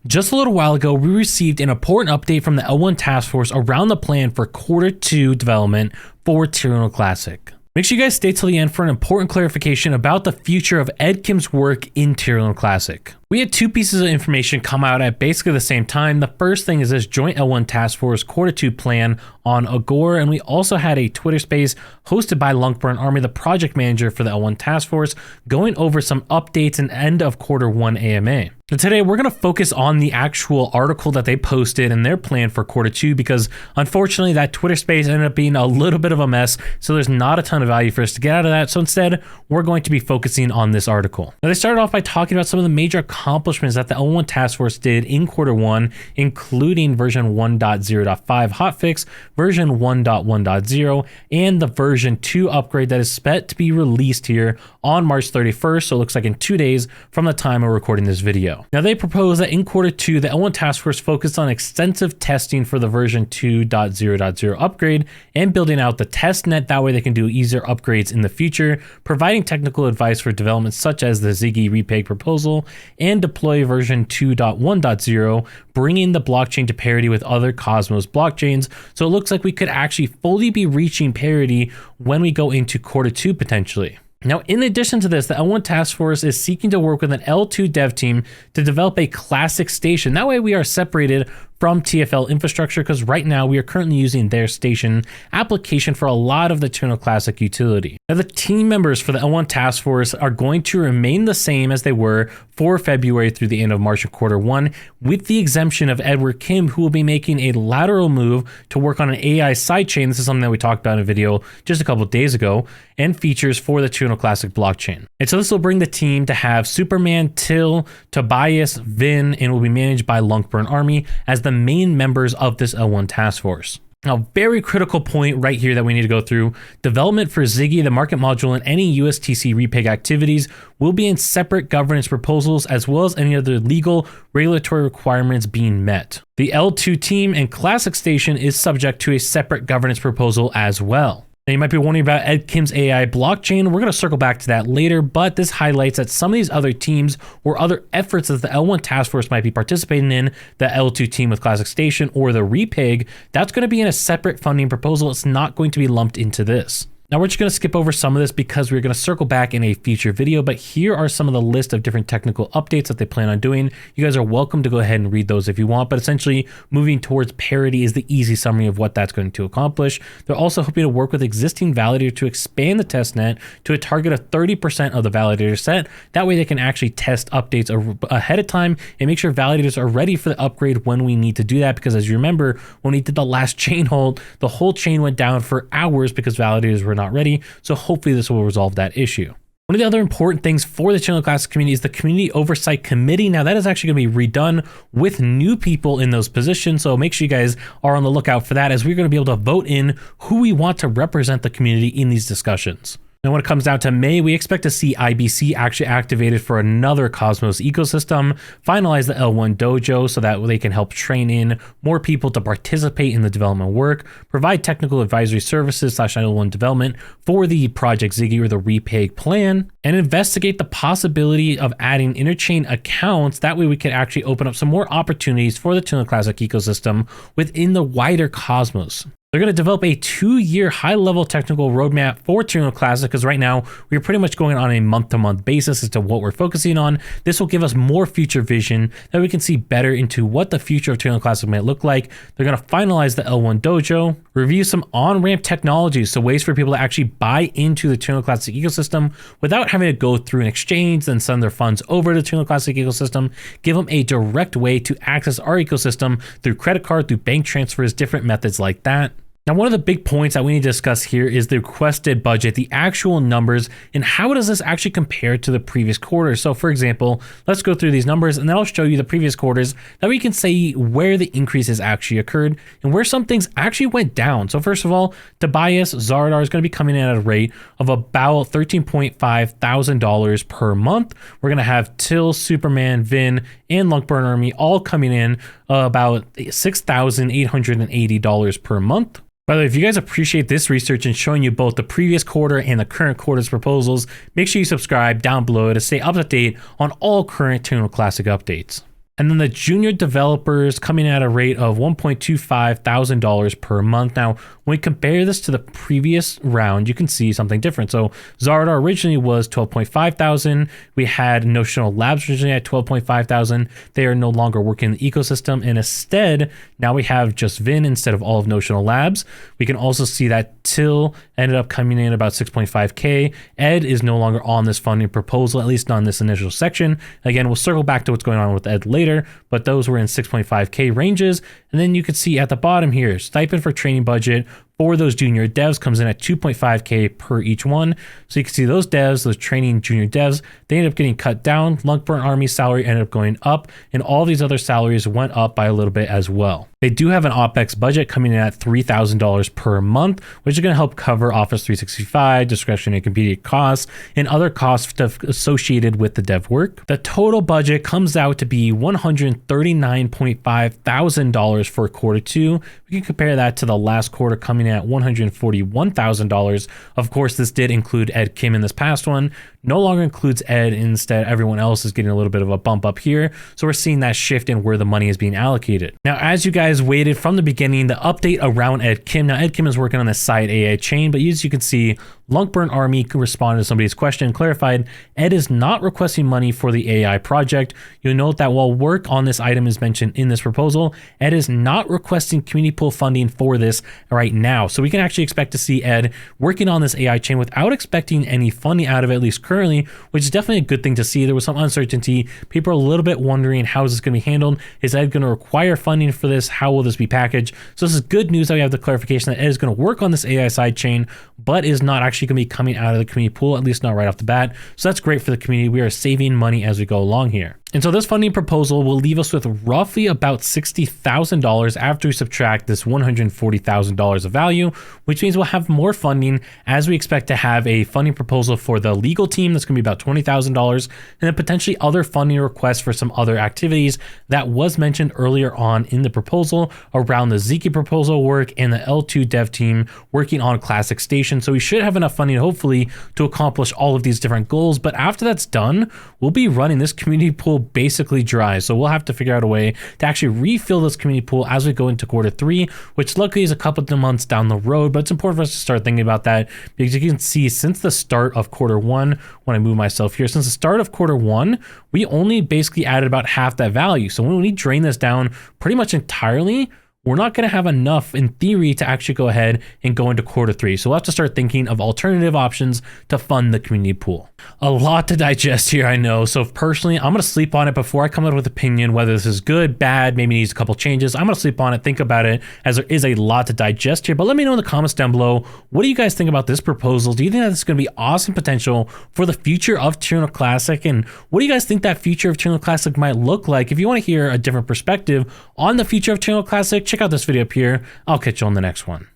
Just a little while ago, we received an important update from the L1 task force around the plan for Q2 development for Terra Luna Classic. Make sure you guys stay till the end for an important clarification about the future of Ed Kim's work in Terra Luna Classic. We had two pieces of information come out at basically the same time. The first thing is this joint L1 task force Q2 plan on Agora, and we also had a Twitter space hosted by LUNC Army, the project manager for the L1 task force, going over some updates and end of Q1 AMA. So today we're going to focus on the actual article that they posted and their plan for Q2, because unfortunately that Twitter space ended up being a little bit of a mess, so there's not a ton of value for us to get out of that. So instead, we're going to be focusing on this article. Now, they started off by talking about some of the major accomplishments that the L1 task force did in Q1, including version 1.0.5 hotfix, version 1.1.0, and the version 2 upgrade that is set to be released here on March 31st. So it looks like in 2 days from the time of recording this video. Now, they propose that in Q2, the L1 task force focused on extensive testing for the version 2.0.0 upgrade and building out the test net. That way they can do easier upgrades in the future, providing technical advice for developments such as the Ziggy repeg proposal, and deploy version 2.1.0, bringing the blockchain to parity with other Cosmos blockchains. So it looks like we could actually fully be reaching parity when we go into Q2 potentially. Now, in addition to this, the L1 task force is seeking to work with an L2 dev team to develop a classic station. That way we are separated from TFL infrastructure, because right now we are currently using their station application for a lot of the Terra Luna Classic utility. Now, the team members for the L1 task force are going to remain the same as they were for February through the end of March of Q1, with the exemption of Edward Kim, who will be making a lateral move to work on an AI sidechain. This is something that we talked about in a video just a couple of days ago, and features for the Terra Luna Classic blockchain. And so this will bring the team to have Superman, Till, Tobias, Vin, and will be managed by LUNC Army as the main members of this L1 task force. Now, very critical point right here that we need to go through. Development for Ziggy, the market module, and any USTC repeg activities will be in separate governance proposals, as well as any other legal regulatory requirements being met. The L2 team and Classic Station is subject to a separate governance proposal as well. Now, you might be wondering about Ed Kim's AI blockchain. We're going to circle back to that later, but this highlights that some of these other teams or other efforts that the L1 task force might be participating in, the L2 team with Classic Station or the repeg, that's going to be in a separate funding proposal. It's not going to be lumped into this. Now, we're just going to skip over some of this because we're going to circle back in a future video, but here are some of the list of different technical updates that they plan on doing. You guys are welcome to go ahead and read those if you want, but essentially moving towards parity is the easy summary of what that's going to accomplish. They're also hoping to work with existing validators to expand the testnet to a target of 30% of the validator set. That way they can actually test updates ahead of time and make sure validators are ready for the upgrade when we need to do that. Because as you remember, when we did the last chain hold, the whole chain went down for hours because validators were not ready. So hopefully this will resolve that issue. One of the other important things for the Terra Luna Classic community is the Community Oversight Committee. Now, that is actually going to be redone with new people in those positions. So make sure you guys are on the lookout for that, as we're going to be able to vote in who we want to represent the community in these discussions. Now, when it comes down to May, we expect to see IBC actually activated for another Cosmos ecosystem, finalize the L1 dojo so that they can help train in more people to participate in the development work, provide technical advisory services / L1 development for the Project Ziggy or the repeg plan, and investigate the possibility of adding interchain accounts. That way we can actually open up some more opportunities for the Terra Luna Classic ecosystem within the wider Cosmos. They're going to develop a 2-year high-level technical roadmap for Terra Luna Classic, because right now we're pretty much going on a month-to-month basis as to what we're focusing on. This will give us more future vision that we can see better into what the future of Terra Luna Classic might look like. They're going to finalize the L1 dojo, review some on-ramp technologies, so ways for people to actually buy into the Terra Luna Classic ecosystem without having to go through an exchange, then send their funds over to the Terra Luna Classic ecosystem. Give them a direct way to access our ecosystem through credit card, through bank transfers, different methods like that. Now, one of the big points that we need to discuss here is the requested budget, the actual numbers, and how does this actually compare to the previous quarter. So for example, let's go through these numbers and then I'll show you the previous quarters that we can see where the increases actually occurred and where some things actually went down. So first of all, Tobias Zardar is going to be coming in at a rate of about $13.5 thousand per month. We're going to have Till, Superman, Vin, and LUNC Army all coming in about $6,880 per month. By the way, if you guys appreciate this research and showing you both the previous quarter and the current quarter's proposals, make sure you subscribe down below to stay up to date on all current Terra Luna Classic updates. And then the junior developers coming at a rate of $1,250 per month. Now, when we compare this to the previous round, you can see something different. So Zardar originally was 12.5 thousand. We had Notional Labs originally at 12.5 thousand. They are no longer working in the ecosystem, and instead now we have just Vin instead of all of Notional Labs. We can also see that Till ended up coming in about 6.5k. Ed is no longer on this funding proposal, at least not in this initial section. Again, we'll circle back to what's going on with Ed later, but those were in 6.5k ranges. And then you can see at the bottom here, stipend for training budget for those junior devs comes in at 2.5k per each one. So you can see those devs, those training junior devs, they ended up getting cut down. LUNC Burn Army salary ended up going up, and all these other salaries went up by a little bit as well. They do have an OPEX budget coming in at $3,000 per month, which is going to help cover Office 365, discretionary computing costs, and other costs associated with the dev work. The total budget comes out to be $139.5 thousand for quarter two. We can compare that to the last quarter coming in at $141,000. Of course, this did include Ed Kim in this past one. No longer includes Ed. Instead, everyone else is getting a little bit of a bump up here. So we're seeing that shift in where the money is being allocated. Now, as you guys waited from the beginning, the update around Ed Kim. Now, Ed Kim is working on the side AI chain, but as you can see, LUNC Burn Army responded to somebody's question and clarified Ed is not requesting money for the AI project. You'll note that while work on this item is mentioned in this proposal, Ed is not requesting community pool funding for this right now. So we can actually expect to see Ed working on this AI chain without expecting any funding out of it, at least currently, which is definitely a good thing to see. There was some uncertainty. People are a little bit wondering, how is this going to be handled? Is Ed going to require funding for this? How will this be packaged? So this is good news that we have the clarification that Ed is going to work on this AI side chain, but is not actually going to be coming out of the community pool, at least not right off the bat. So that's great for the community. We are saving money as we go along here. And so this funding proposal will leave us with roughly about $60,000 after we subtract this $140,000 of value, which means we'll have more funding, as we expect to have a funding proposal for the legal team that's going to be about $20,000, and then potentially other funding requests for some other activities that was mentioned earlier on in the proposal around the Ziki proposal work and the L2 dev team working on Classic Station. So we should have enough funding, hopefully, to accomplish all of these different goals. But after that's done, we'll be running this community pool basically dry. So we'll have to figure out a way to actually refill this community pool as we go into quarter three, which luckily is a couple of months down the road, but it's important for us to start thinking about that, because you can see since the start of quarter one, when I move myself here, since the start of quarter one, we only basically added about half that value. So when we drain this down pretty much entirely, we're not going to have enough in theory to actually go ahead and go into quarter three. So we'll have to start thinking of alternative options to fund the community pool. A lot to digest here, I know. So personally, I'm going to sleep on it before I come out with opinion, whether this is good, bad, maybe needs a couple changes. I'm going to sleep on it, think about it, as there is a lot to digest here. But let me know in the comments down below, what do you guys think about this proposal? Do you think that this is going to be awesome potential for the future of Terra Luna Classic? And what do you guys think that future of Terra Luna Classic might look like? If you want to hear a different perspective on the future of Terra Luna Classic, check out this video up here. I'll catch you on the next one.